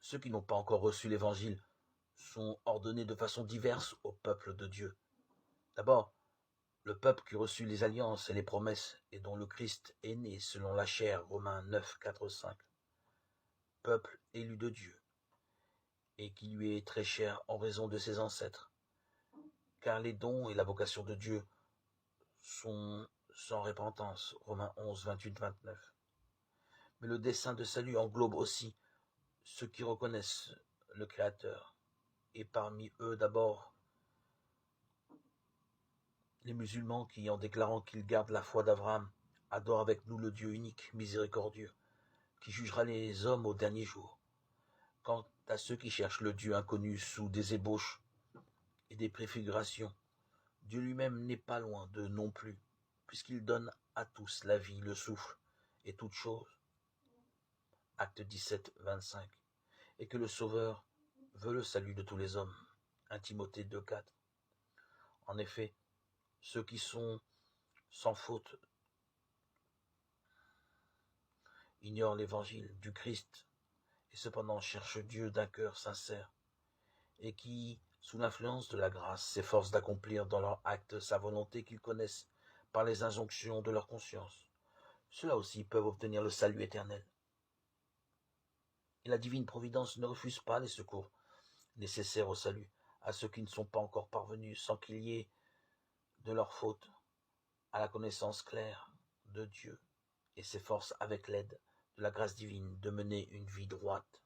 ceux qui n'ont pas encore reçu l'Évangile sont ordonnés de façon diverse au peuple de Dieu. D'abord, le peuple qui reçut les alliances et les promesses et dont le Christ est né selon la chair, Romains 9, 4, 5. Peuple élu de Dieu et qui lui est très cher en raison de ses ancêtres, car les dons et la vocation de Dieu sont sans repentance, Romains 11, 28, 29. Mais le dessein de salut englobe aussi ceux qui reconnaissent le Créateur, et parmi eux d'abord les musulmans qui, en déclarant qu'ils gardent la foi d'Abraham, adorent avec nous le Dieu unique, miséricordieux, qui jugera les hommes au dernier jour. Quant à ceux qui cherchent le Dieu inconnu sous des ébauches et des préfigurations, Dieu lui-même n'est pas loin d'eux non plus, puisqu'il donne à tous la vie, le souffle et toutes choses. Acte 17, 25. Et que le Sauveur veut le salut de tous les hommes. 1 Timothée 2, 4. En effet, ceux qui sont sans faute ignorent l'évangile du Christ et cependant cherchent Dieu d'un cœur sincère et qui, sous l'influence de la grâce, s'efforcent d'accomplir dans leur acte sa volonté qu'ils connaissent par les injonctions de leur conscience. Ceux-là aussi peuvent obtenir le salut éternel. Et la divine providence ne refuse pas les secours nécessaires au salut à ceux qui ne sont pas encore parvenus sans qu'il y ait de leur faute à la connaissance claire de Dieu et s'efforce avec l'aide de la grâce divine de mener une vie droite.